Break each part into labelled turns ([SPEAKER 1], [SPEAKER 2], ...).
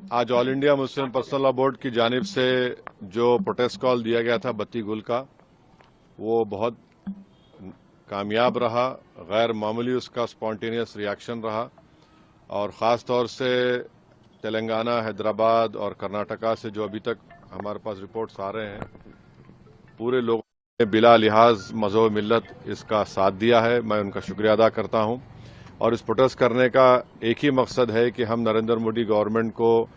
[SPEAKER 1] आज all India Muslim personal law board की जानिब से जो प्रोटेस्ट कॉल दिया गया था बत्ती गुल का, वो बहुत कामयाब रहा। गैर मामूली उसका स्पॉन्टेनियस रिएक्शन रहा और ख़ास तौर से तेलंगाना, हैदराबाद और कर्नाटका से जो अभी तक हमारे पास रिपोर्ट्स आ रहे हैं, पूरे लोगों ने बिला लिहाज मज़हब मिल्लत इसका साथ दिया है। मैं उनका शुक्रिया अदा करता हूं। और इस प्रोटेस्ट करने का एक ही मकसद है कि हम नरेंद्र मोदी गवर्नमेंट को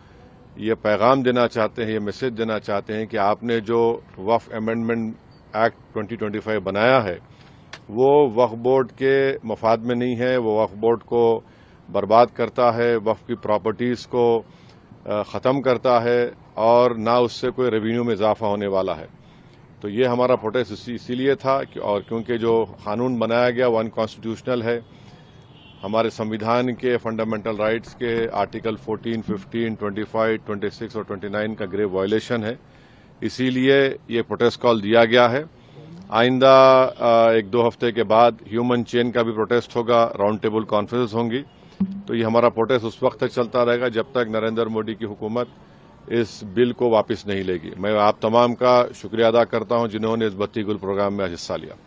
[SPEAKER 1] ये पैगाम देना चाहते हैं, ये मैसेज देना चाहते हैं कि आपने जो वक्फ अमेंडमेंट एक्ट 2025 बनाया है वो वक्फ बोर्ड के मफाद में नहीं है। वो वक्फ बोर्ड को बर्बाद करता है, वक्फ की प्रॉपर्टीज़ को ख़त्म करता है और ना उससे कोई रेवेन्यू में इजाफा होने वाला है। तो ये हमारा प्रोटेस्ट इसीलिए था और क्योंकि जो कानून बनाया गया वो अनकॉन्स्टिट्यूशनल है, हमारे संविधान के फंडामेंटल राइट्स के आर्टिकल 14, 15, 25, 26 और 29 का ग्रेव वायलेशन है। इसीलिए ये प्रोटेस्ट कॉल दिया गया है। आइंदा 1-2 हफ्ते के बाद ह्यूमन चेन का भी प्रोटेस्ट होगा, राउंड टेबल कॉन्फ्रेंस होंगी। तो ये हमारा प्रोटेस्ट उस वक्त तक चलता रहेगा जब तक नरेंद्र मोदी की हुकूमत इस बिल को वापस नहीं लेगी। मैं आप तमाम का शुक्रिया अदा करता हूं जिन्होंने इस बत्ती गुल प्रोग्राम में हिस्सा लिया।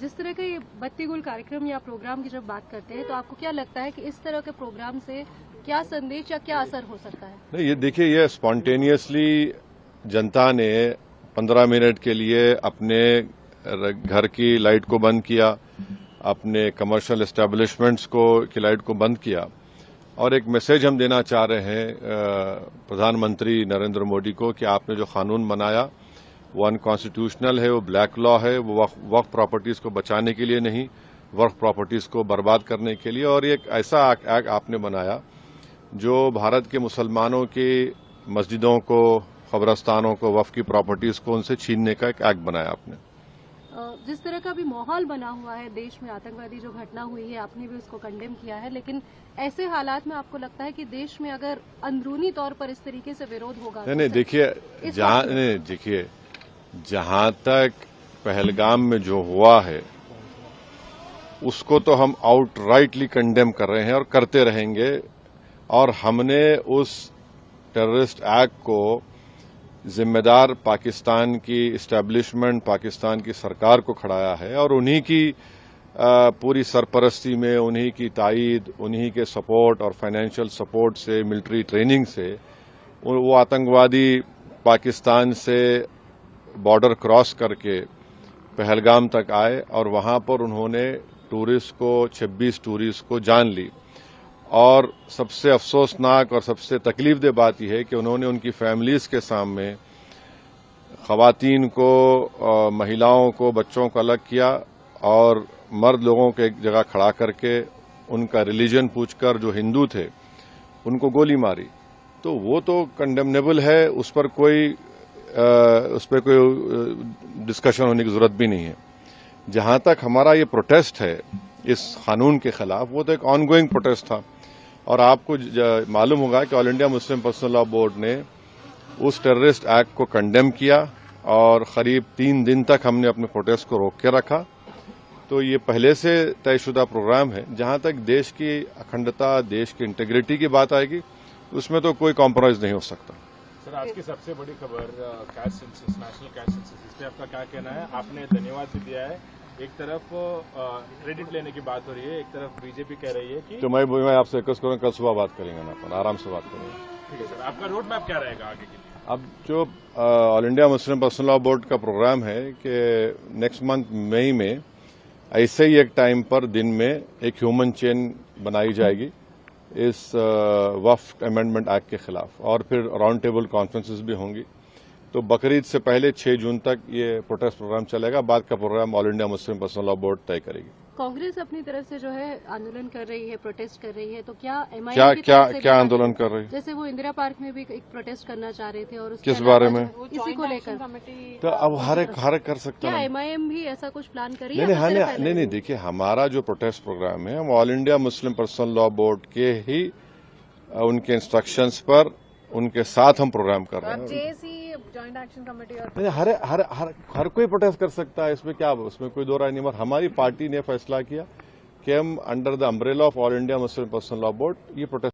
[SPEAKER 2] जिस तरह का ये बत्ती गुल कार्यक्रम या प्रोग्राम की जब बात करते हैं तो आपको क्या लगता है कि इस तरह के प्रोग्राम से क्या संदेश या क्या असर हो सकता है?
[SPEAKER 1] नहीं, ये देखिए, ये स्पॉन्टेनियसली जनता ने 15 मिनट के लिए अपने घर की लाइट को बंद किया, अपने कमर्शियल एस्टेब्लिशमेंट्स की लाइट को बंद किया और एक मैसेज हम देना चाह रहे हैं प्रधानमंत्री नरेंद्र मोदी को कि आपने जो कानून बनाया वो अनकॉन्स्टिट्यूशनल है, वो ब्लैक लॉ है, वो वक्फ प्रॉपर्टीज को बचाने के लिए नहीं, वक्फ प्रॉपर्टीज को बर्बाद करने के लिए। और एक ऐसा एक्ट आपने बनाया जो भारत के मुसलमानों की मस्जिदों को, कब्रस्तानों को, वक्फ की प्रॉपर्टीज को उनसे छीनने का एक एक्ट बनाया आपने।
[SPEAKER 2] जिस तरह का भी माहौल बना हुआ है देश में, आतंकवादी जो घटना हुई है, आपने भी उसको कंडेम किया है, लेकिन ऐसे हालात में आपको लगता है कि देश में अगर अंदरूनी तौर पर इस तरीके से विरोध होगा?
[SPEAKER 1] नहीं, देखिए, जहां तक पहलगाम में जो हुआ है उसको तो हम आउटराइटली कंडेम कर रहे हैं और करते रहेंगे। और हमने उस टेररिस्ट एक्ट को जिम्मेदार पाकिस्तान की इस्टेब्लिशमेंट, पाकिस्तान की सरकार को खड़ाया है और उन्हीं की पूरी सरपरस्ती में, उन्हीं की तायद, उन्हीं के सपोर्ट और फाइनेंशियल सपोर्ट से, मिलिट्री ट्रेनिंग से वो आतंकवादी पाकिस्तान से बॉर्डर क्रॉस करके पहलगाम तक आए और वहां पर उन्होंने 26 टूरिस्ट को जान ली। और सबसे अफसोसनाक और सबसे तकलीफदेह बात यह है कि उन्होंने उनकी फैमिलीज के सामने खवातीन को, महिलाओं को, बच्चों को अलग किया और मर्द लोगों को एक जगह खड़ा करके उनका रिलीजन पूछकर जो हिंदू थे उनको गोली मारी। तो वो तो कंडेमनेबल है, उस पर कोई डिस्कशन होने की जरूरत भी नहीं है। जहां तक हमारा ये प्रोटेस्ट है इस कानून के खिलाफ, वो तो एक ऑनगोइंग प्रोटेस्ट था और आपको मालूम होगा कि all India Muslim personal law board ने उस टेररिस्ट एक्ट को कंडेम किया और करीब 3 दिन तक हमने अपने प्रोटेस्ट को रोक के रखा। तो ये पहले से तयशुदा प्रोग्राम है। जहां तक देश की अखंडता, देश की इंटीग्रिटी की बात आएगी उसमें तो कोई कॉम्प्रोमाइज नहीं हो सकता।
[SPEAKER 3] सर, आज की सबसे बड़ी खबर cash census, national cash census, इस पे आपका क्या कहना है? आपने धन्यवाद भी दिया है, एक तरफ क्रेडिट लेने की बात हो रही है, एक तरफ बीजेपी कह रही है कि
[SPEAKER 1] तो मैं आपसे रिक्वेस्ट करूंगा, कल सुबह बात करेंगे ना, अपन आराम से बात करेंगे।
[SPEAKER 3] ठीक है सर, आपका रोड मैप क्या रहेगा आगे के लिए?
[SPEAKER 1] अब जो all India Muslim personal law board का प्रोग्राम है कि नेक्स्ट मंथ मई में ऐसे ही एक टाइम पर दिन में एक ह्यूमन चेन बनाई जाएगी इस वक्फ अमेंडमेंट एक्ट के खिलाफ और फिर राउंड टेबल कॉन्फ्रेंसेस भी होंगी। तो बकरीद से पहले 6 जून तक ये प्रोटेस्ट प्रोग्राम चलेगा। बाद का program all India Muslim personal law board तय करेगी।
[SPEAKER 2] कांग्रेस अपनी तरफ से जो है आंदोलन कर रही है, प्रोटेस्ट कर रही है, तो क्या एमआईएम की तरफ से
[SPEAKER 1] क्या आंदोलन कर रही है?
[SPEAKER 2] जैसे वो इंदिरा पार्क में भी एक प्रोटेस्ट करना चाह रहे थे और
[SPEAKER 1] किस बारे में?
[SPEAKER 2] इसी को लेकर।
[SPEAKER 1] तो अब हर एक कर सकता है।
[SPEAKER 2] क्या एमआईएम भी ऐसा कुछ प्लान कर रही
[SPEAKER 1] है? नहीं, देखिए, हमारा जो प्रोटेस्ट प्रोग्राम है हम all India Muslim personal law board के ही उनके इंस्ट्रक्शंस पर, उनके साथ हम प्रोग्राम कर रहे हैं।
[SPEAKER 4] जॉइंट एक्शन कमेटी
[SPEAKER 1] और हर कोई प्रोटेस्ट कर सकता है, इसमें क्या, उसमें कोई दो राय नहीं। मगर हमारी पार्टी ने फैसला किया कि हम under the umbrella of all India Muslim personal law board ये प्रोटेस्ट